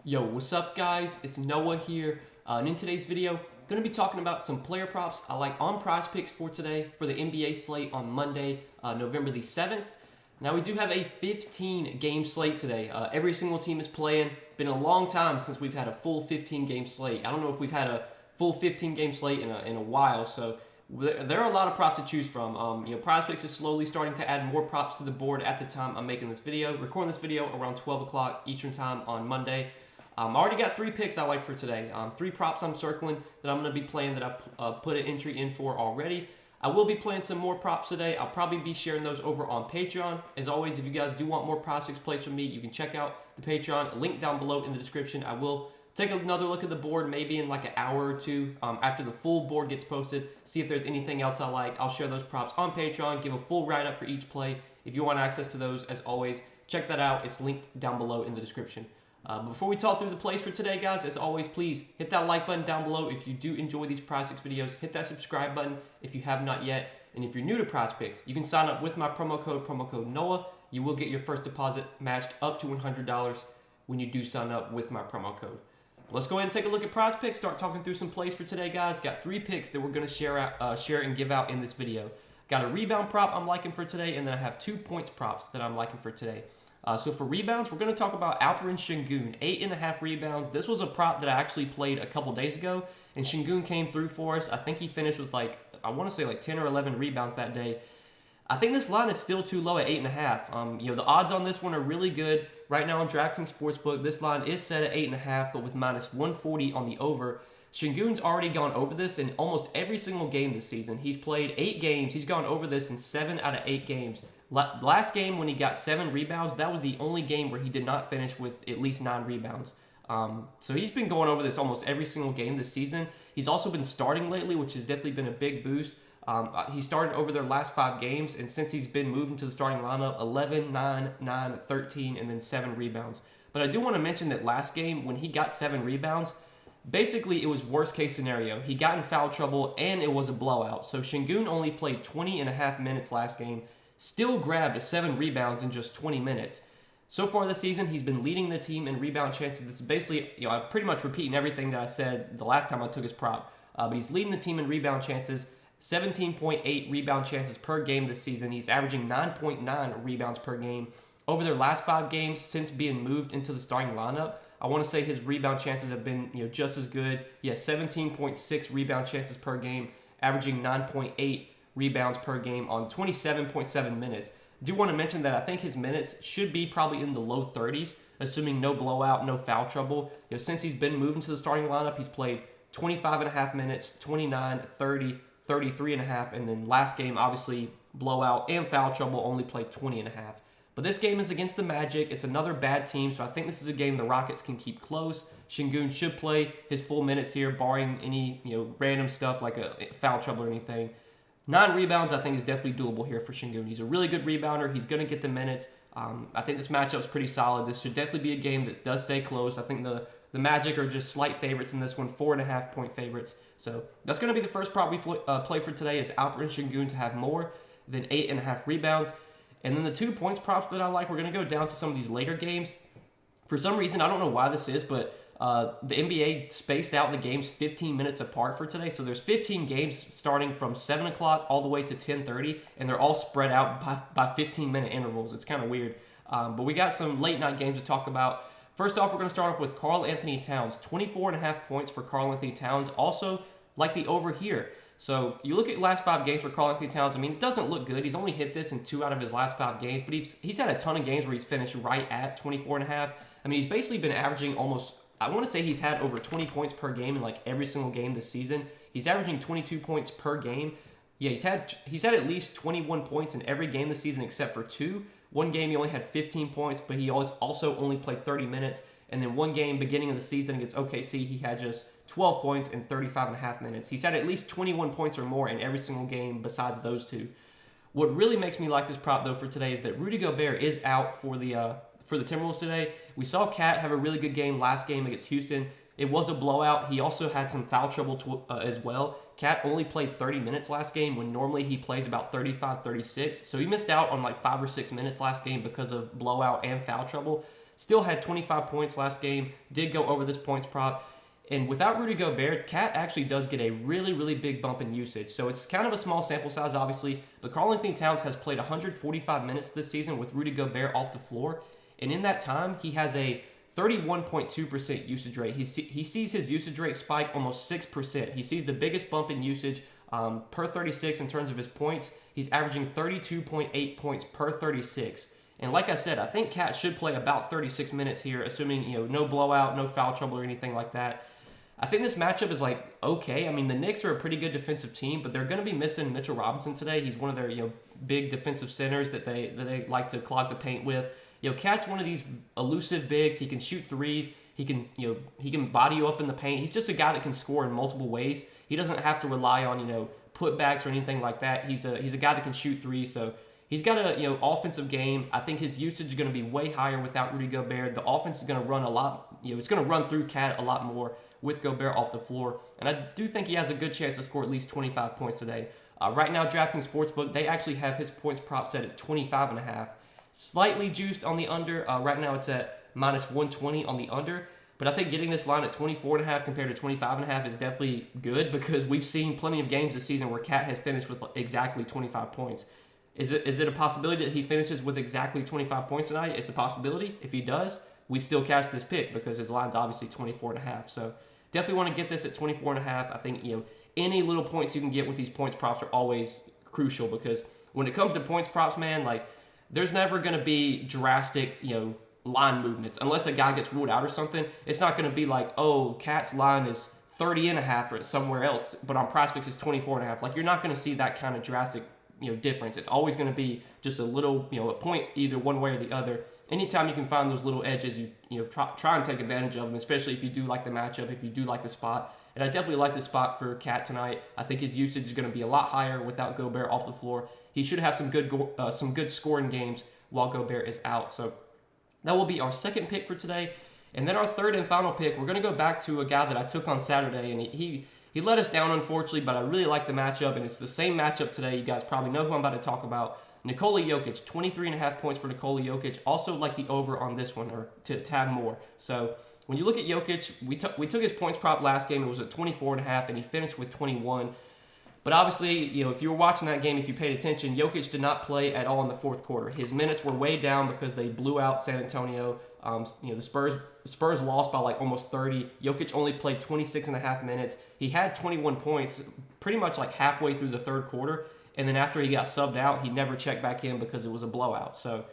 Yo, what's up guys? It's Noah here, and in today's video, I'm going to be talking about some player props I like on Prizepicks for today for the NBA slate on Monday, November the 7th. Now we do have a 15 game slate today. Every single team is playing. Been a long time since we've had a full 15 game slate. I don't know if we've had a full 15 game slate in a while, so there are a lot of props to choose from. Prizepicks is slowly starting to add more props to the board at the time I'm making this video. Recording this video around 12 o'clock Eastern time on Monday. I already got 3 picks I like for today. 3 props I'm circling that I'm going to be playing that I put an entry in for already. I will be playing some more props today. I'll probably be sharing those over on Patreon. As always, if you guys do want more Prizepicks plays from me, you can check out the Patreon. Link down below in the description. I will take another look at the board maybe in like an hour or two after the full board gets posted. See if there's anything else I like. I'll share those props on Patreon. Give a full write-up for each play. If you want access to those, as always, check that out. It's linked down below in the description. Before we talk through the plays for today, guys, as always, please hit that like button down below if you do enjoy these Prizepicks videos. Hit that subscribe button if you have not yet. And if you're new to Prizepicks, you can sign up with my promo code NOAH. You will get your first deposit matched up to $100 when you do sign up with my promo code. Let's go ahead and take a look at Prizepicks. Start talking through some plays for today, guys. Got 3 picks that we're going to share and give out in this video. Got a rebound prop I'm liking for today, and then I have 2 points props that I'm liking for today. So for rebounds, we're going to talk about Alperen Sengun, 8.5 rebounds. This was a prop that I actually played a couple days ago, and Sengun came through for us. I think he finished with I want to say 10 or 11 rebounds that day. I think this line is still too low at 8.5. The odds on this one are really good. Right now on DraftKings Sportsbook, this line is set at 8.5, but with minus 140 on the over. Sengun's already gone over this in almost every single game this season. He's played 8 games. He's gone over this in 7 out of 8 games. Last game when he got 7 rebounds, that was the only game where he did not finish with at least 9 rebounds. So he's been going over this almost every single game this season. He's also been starting lately, which has definitely been a big boost. He started over their last 5 games, and since he's been moved into the starting lineup, 11, 9, 9, 13, and then 7 rebounds. But I do want to mention that last game, when he got 7 rebounds, basically it was worst case scenario. He got in foul trouble, and it was a blowout. So Sengun only played 20.5 minutes last game, still grabbed 7 rebounds in just 20 minutes. So far this season, he's been leading the team in rebound chances. This is basically, I'm pretty much repeating everything that I said the last time I took his prop. But he's leading the team in rebound chances, 17.8 rebound chances per game this season. He's averaging 9.9 rebounds per game. Over their last 5 games since being moved into the starting lineup, I want to say his rebound chances have been just as good. He has 17.6 rebound chances per game, averaging 9.8 rebounds per game on 27.7 minutes. I do want to mention that I think his minutes should be probably in the low 30s, assuming no blowout, no foul trouble. Since he's been moved into the starting lineup, he's played 25.5 minutes, 29, 30, 33.5, and then last game, obviously, blowout and foul trouble, only played 20.5. But this game is against the Magic. It's another bad team, so I think this is a game the Rockets can keep close. Sengun should play his full minutes here, barring any random stuff like a foul trouble or anything. 9 rebounds, I think, is definitely doable here for Sengun. He's a really good rebounder. He's going to get the minutes. I think this matchup's pretty solid. This should definitely be a game that does stay close. I think the Magic are just slight favorites in this one, 4.5-point favorites. So that's going to be the first prop we play for today is Alperen Sengun to have more than 8.5 rebounds. And then the 2 points props that I like, we're going to go down to some of these later games. For some reason, I don't know why this is, but the NBA spaced out the games 15 minutes apart for today. So there's 15 games starting from 7 o'clock all the way to 10:30, and they're all spread out by 15-minute intervals. It's kind of weird. But we got some late-night games to talk about. First off, we're going to start off with Karl-Anthony Towns. 24.5 points for Karl-Anthony Towns. Also, like the over here. So you look at last 5 games for Karl-Anthony Towns. I mean, it doesn't look good. He's only hit this in 2 out of his last 5 games, but he's had a ton of games where he's finished right at 24.5. I mean, he's basically been averaging almost, I want to say he's had over 20 points per game in every single game this season. He's averaging 22 points per game. Yeah, he's had at least 21 points in every game this season except for 2. One game he only had 15 points, but he also only played 30 minutes. And then one game beginning of the season against OKC, he had just 12 points in 35.5 minutes. He's had at least 21 points or more in every single game besides those 2. What really makes me like this prop, though, for today is that Rudy Gobert is out for the Timberwolves today. We saw Cat have a really good game last game against Houston. It was a blowout. He also had some foul trouble as well. Cat only played 30 minutes last game when normally he plays about 35, 36. So he missed out on 5 or 6 minutes last game because of blowout and foul trouble. Still had 25 points last game, did go over this points prop. And without Rudy Gobert, Cat actually does get a really, really big bump in usage. So it's kind of a small sample size, obviously, but Karl-Anthony Towns has played 145 minutes this season with Rudy Gobert off the floor. And in that time, he has a 31.2% usage rate. He sees his usage rate spike almost 6%. He sees the biggest bump in usage per 36 in terms of his points. He's averaging 32.8 points per 36. And like I said, I think Cat should play about 36 minutes here, assuming no blowout, no foul trouble or anything like that. I think this matchup is okay. I mean, the Knicks are a pretty good defensive team, but they're going to be missing Mitchell Robinson today. He's one of their big defensive centers that they like to clog the paint with. Cat's one of these elusive bigs. He can shoot threes. He can body you up in the paint. He's just a guy that can score in multiple ways. He doesn't have to rely on putbacks or anything like that. He's a guy that can shoot threes. So he's got a offensive game. I think his usage is going to be way higher without Rudy Gobert. The offense is going to run a lot. It's going to run through Cat a lot more with Gobert off the floor. And I do think he has a good chance to score at least 25 points today. Right now, DraftKings Sportsbook, they actually have his points prop set at 25.5. Slightly juiced on the under. Right now it's at minus 120 on the under. But I think getting this line at 24.5 compared to 25.5 is definitely good because we've seen plenty of games this season where Cat has finished with exactly 25 points. Is it a possibility that he finishes with exactly 25 points tonight? It's a possibility. If he does, we still cash this pick because his line's obviously 24.5. So definitely want to get this at 24.5. I think any little points you can get with these points props are always crucial because when it comes to points props, man, there's never going to be drastic, line movements. Unless a guy gets ruled out or something, it's not going to be Cat's line is 30.5 or somewhere else, but on Prizepicks it's 24.5. You're not going to see that kind of drastic, difference. It's always going to be just a little, a point either one way or the other. Anytime you can find those little edges, you try and take advantage of them, especially if you do like the matchup, if you do like the spot. And I definitely like the spot for Cat tonight. I think his usage is going to be a lot higher without Gobert off the floor. He should have some good scoring games while Gobert is out. So that will be our second pick for today. And then our third and final pick, we're going to go back to a guy that I took on Saturday, and he let us down, unfortunately, but I really like the matchup, and it's the same matchup today. You guys probably know who I'm about to talk about. Nikola Jokic, 23.5 points for Nikola Jokic. Also like the over on this one, or to tab more. So when you look at Jokic, we took his points prop last game. It was at 24.5, and he finished with 21. But obviously, if you were watching that game, if you paid attention, Jokic did not play at all in the fourth quarter. His minutes were way down because they blew out San Antonio. The Spurs lost by almost 30. Jokic only played 26.5 minutes. He had 21 points pretty much halfway through the third quarter. And then after he got subbed out, he never checked back in because it was a blowout. So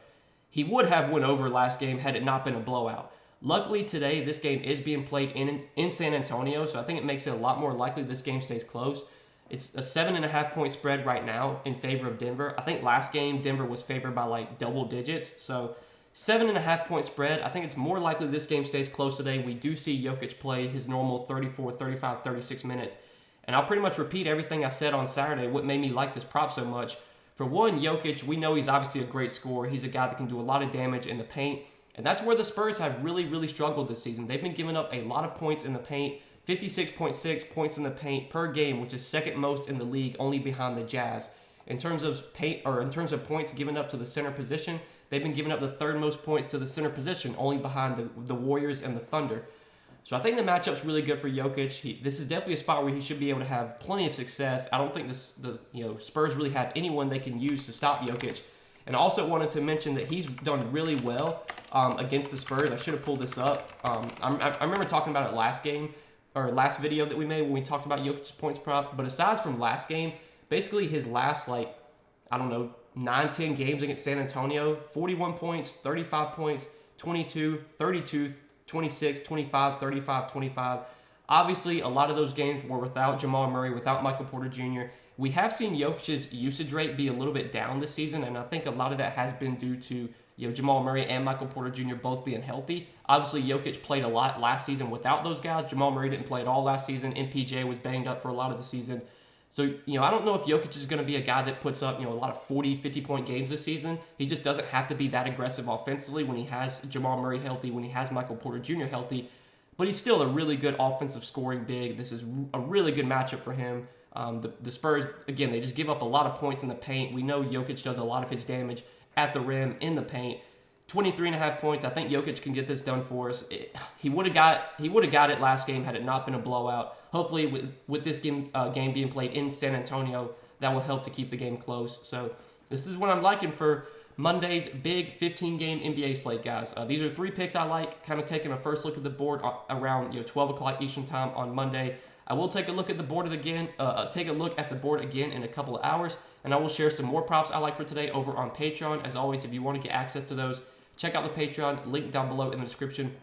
he would have went over last game had it not been a blowout. Luckily today, this game is being played in San Antonio, so I think it makes it a lot more likely this game stays close. It's a 7.5 point spread right now in favor of Denver. I think last game Denver was favored by double digits. So 7.5 point spread. I think it's more likely this game stays close today. We do see Jokic play his normal 34, 35, 36 minutes. And I'll pretty much repeat everything I said on Saturday, what made me like this prop so much. For one, Jokic, we know he's obviously a great scorer. He's a guy that can do a lot of damage in the paint. And that's where the Spurs have really, really struggled this season. They've been giving up a lot of points in the paint. 56.6 points in the paint per game, which is second most in the league, only behind the Jazz. In terms of points given up to the center position, they've been giving up the third most points to the center position, only behind the Warriors and the Thunder. So I think the matchup's really good for Jokic. This is definitely a spot where he should be able to have plenty of success. I don't think the Spurs really have anyone they can use to stop Jokic. And I also wanted to mention that he's done really well against the Spurs. I should have pulled this up. I remember talking about it last game, or last video that we made when we talked about Jokic's points prop. But aside from last game, basically his last 9-10 games against San Antonio, 41 points, 35 points, 22, 32, 26, 25, 35, 25. Obviously, a lot of those games were without Jamal Murray, without Michael Porter Jr. We have seen Jokic's usage rate be a little bit down this season, and I think a lot of that has been due to Jamal Murray and Michael Porter Jr. both being healthy. Obviously, Jokic played a lot last season without those guys. Jamal Murray didn't play at all last season. MPJ was banged up for a lot of the season. So, I don't know if Jokic is going to be a guy that puts up, a lot of 40, 50-point games this season. He just doesn't have to be that aggressive offensively when he has Jamal Murray healthy, when he has Michael Porter Jr. healthy. But he's still a really good offensive scoring big. This is a really good matchup for him. The Spurs, again, they just give up a lot of points in the paint. We know Jokic does a lot of his damage at the rim, in the paint. 23.5 points. I think Jokic can get this done for us. He would have got it last game had it not been a blowout. Hopefully, with this game being played in San Antonio, that will help to keep the game close. So this is what I'm liking for Monday's big 15-game NBA slate, guys. These are 3 picks I like. Kind of taking a first look at the board around 12 o'clock Eastern time on Monday. I will take a look at the board again. In a couple of hours, and I will share some more props I like for today over on Patreon. As always, if you want to get access to those, check out the Patreon link down below in the description.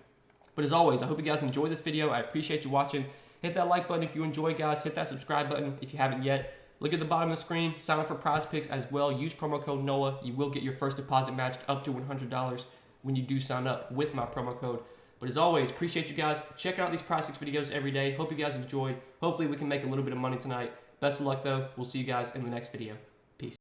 But as always, I hope you guys enjoy this video. I appreciate you watching. Hit that like button if you enjoy, guys. Hit that subscribe button if you haven't yet. Look at the bottom of the screen. Sign up for Prizepicks as well. Use promo code NOAH. You will get your first deposit matched up to $100 when you do sign up with my promo code. But as always, appreciate you guys checking out these Prizepicks videos every day. Hope you guys enjoyed. Hopefully we can make a little bit of money tonight. Best of luck, though. We'll see you guys in the next video. Peace.